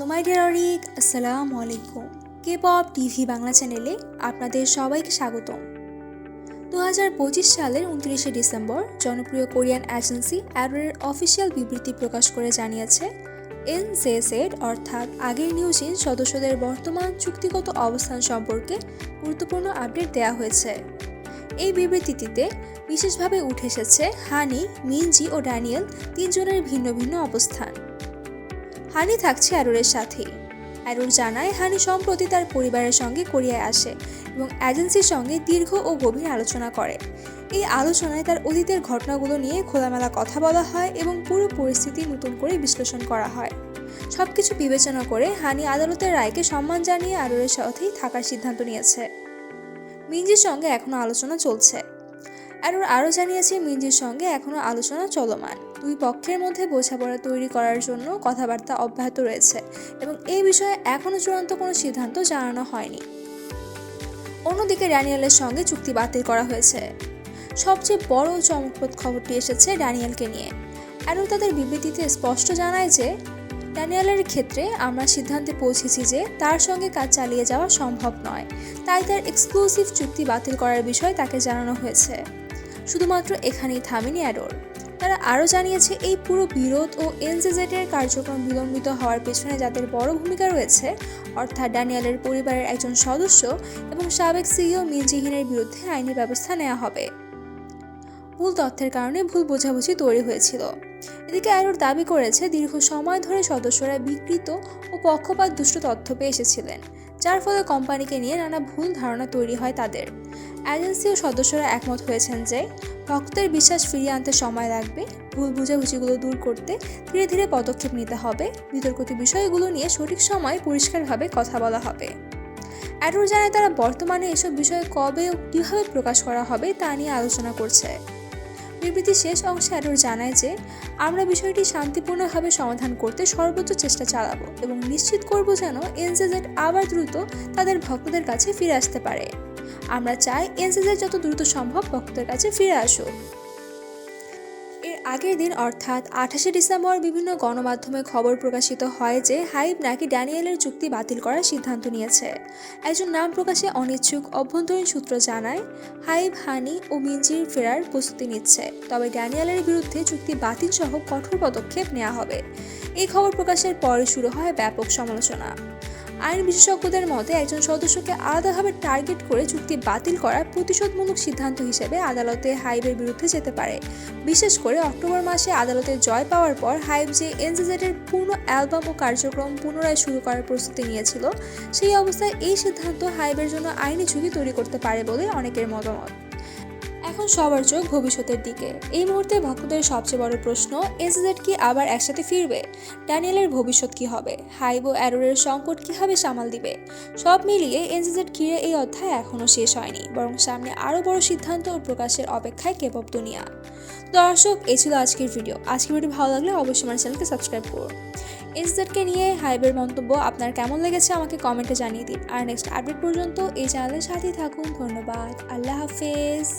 Hello my dear Arik, আসসালামু আলাইকুম। K pop TV Bangla চ্যানেলে আপনাদের সবাইকে স্বাগতম। 2025 সালের 29শে ডিসেম্বর জনপ্রিয় কোরিয়ান এজেন্সি অ্যাডোরের অফিসিয়াল বিবৃতি প্রকাশ করে জানিয়েছে এনজেজেড অর্থাৎ আগের নিউজিন সদস্যদের বর্তমান চুক্তিগত অবস্থান সম্পর্কে গুরুত্বপূর্ণ আপডেট দেওয়া হয়েছে। এই বিবৃতিটিতে বিশেষভাবে উঠে এসেছে হানি, মিনজি ও ড্যানিয়েল তিনজনের ভিন্ন ভিন্ন অবস্থান। হানি থাকছে অ্যাডোরের সাথেই। অ্যাডোর জানায় হানি সম্প্রতি তার পরিবারের সঙ্গে কোরিয়ায় আসে এবং এজেন্সির সঙ্গে দীর্ঘ ও গভীর আলোচনা করে। এই আলোচনায় তার অতীতের ঘটনাগুলো নিয়ে খোলামেলা কথা বলা হয় এবং পুরো পরিস্থিতি নতুন করে বিশ্লেষণ করা হয়। সবকিছু বিবেচনা করে হানি আদালতের রায়কে সম্মান জানিয়ে অ্যাডোরের সাথেই থাকার সিদ্ধান্ত নিয়েছে। মিনজির সঙ্গে এখনও আলোচনা চলছে। অ্যাডোর আরও জানিয়েছে মিনজির সঙ্গে এখনও আলোচনা চলমান। দুই পক্ষের মধ্যে বোঝাপড়া তৈরি করার জন্য কথাবার্তা অব্যাহত রয়েছে এবং এই বিষয়ে এখনও চূড়ান্ত কোনো সিদ্ধান্ত জানানো হয়নি। অন্যদিকে ড্যানিয়েলের সঙ্গে চুক্তি বাতিল করা হয়েছে। সবচেয়ে বড় চমকপ্রদ খবরটি এসেছে ড্যানিয়েলকে নিয়ে। অ্যাডোর তাদের বিবৃতিতে স্পষ্ট জানায় যে ড্যানিয়েলের ক্ষেত্রে আমরা সিদ্ধান্তে পৌঁছেছি যে তার সঙ্গে কাজ চালিয়ে যাওয়া সম্ভব নয়, তাই তার এক্সক্লুসিভ চুক্তি বাতিল করার বিষয়ে তাকে জানানো হয়েছে। শুধুমাত্র এখানেই থামেনি অ্যাডোর। তারা আরও জানিয়েছে এই পুরো বিরোধ ও এনজেজেডের কার্যক্রম বিলম্বিত হওয়ার পেছনে যাদের বড় ভূমিকা রয়েছে অর্থাৎ ড্যানিয়েলের পরিবারের একজন সদস্য এবং সাবেক সিইও মিন জিহিনের বিরুদ্ধে আইনি ব্যবস্থা নেওয়া হবে। ভুল তথ্যের কারণে ভুল বোঝাবুঝি তৈরি হয়েছিল। এদিকে অ্যাডোর দাবি করেছে দীর্ঘ সময় ধরে সদস্যরা বিকৃত ও পক্ষপাত দুষ্ট তথ্য পেয়ে এসেছিলেন, যার ফলে কোম্পানিকে নিয়ে নানা ভুল ধারণা তৈরি হয় তাদের। এজেন্সি ও সদস্যরা একমত হয়েছেন যে ভক্তদের বিশ্বাস ফিরিয়ে আনতে সময় লাগবে, ভুল বুঝাবুঝিগুলো দূর করতে ধীরে ধীরে পদক্ষেপ নিতে হবে, বিতর্কিত বিষয়গুলো নিয়ে সঠিক সময় পরিষ্কারভাবে কথা বলা হবে। অ্যাডোর জানায় তারা বর্তমানে এসব বিষয়ে কবে ও কীভাবে প্রকাশ করা হবে তা নিয়ে আলোচনা করছে। বিবৃতির শেষ অংশে অ্যাডোর জানায় যে আমরা বিষয়টি শান্তিপূর্ণভাবে সমাধান করতে সর্বোচ্চ চেষ্টা চালাবো এবং নিশ্চিত করব যেন এনজেজেড আবার দ্রুত তাদের ভক্তদের কাছে ফিরে আসতে পারে। আমরা চাই এনজেজেড যত দ্রুত সম্ভব ভক্তদের কাছে ফিরে আসুক। এর আগের দিন অর্থাৎ 28শে ডিসেম্বর বিভিন্ন গণমাধ্যমে খবর প্রকাশিত হয় যে হাইব নাকি ড্যানিয়েলের চুক্তি বাতিল করার সিদ্ধান্ত নিয়েছে। একজন নাম প্রকাশে অনিচ্ছুক অভ্যন্তরীণ সূত্র জানায় হাইব হানি ও মিনজির ফেরার প্রস্তুতি নিচ্ছে, তবে ড্যানিয়েলের বিরুদ্ধে চুক্তি বাতিল সহ কঠোর পদক্ষেপ নেওয়া হবে। এই খবর প্রকাশের পরে শুরু হয় ব্যাপক সমালোচনা। আইন বিশেষজ্ঞদের মতে একজন সদস্যকে আলাদাভাবে টার্গেট করে চুক্তি বাতিল করার প্রতিশোধমূলক সিদ্ধান্ত হিসেবে আদালতে হাইবের বিরুদ্ধে যেতে পারে। বিশেষ করে অক্টোবর মাসে আদালতে জয় পাওয়ার পর হাইব যে এনজেজেডের পূর্ণ অ্যালবাম ও কার্যক্রম পুনরায় শুরু করার প্রস্তুতি নিয়েছিল, সেই অবস্থায় এই সিদ্ধান্ত হাইবের জন্য আইনি ঝুঁকি তৈরি করতে পারে বলে অনেকের মতামত। এখন সবার চোখ ভবিষ্যতের দিকে। এই মুহূর্তে ভক্তদের সবচেয়ে বড় প্রশ্ন, এনজেজেড কি আবার একসাথে ফিরবে? ড্যানিয়েলের ভবিষ্যৎ কি হবে? হাইব ও অ্যাডোরের সংকট কিভাবে সামাল দিবে? সব মিলিয়ে এনজেজেড ঘিরে এই অধ্যায় এখনও শেষ হয়নি, বরং সামনে আরও বড় সিদ্ধান্ত ও প্রকাশের অপেক্ষায় কেপপ দুনিয়া। দর্শক, এই ছিল আজকের ভিডিও ভালো লাগলে অবশ্যই আমার চ্যানেলকে সাবস্ক্রাইব করুন। এনজেজেডকে নিয়ে হাইবের মন্তব্য আপনার কেমন লেগেছে আমাকে কমেন্টে জানিয়ে দিন। আর নেক্সট আপডেট পর্যন্ত এই চ্যানেলের সাথেই থাকুন। ধন্যবাদ। আল্লাহ হাফেজ।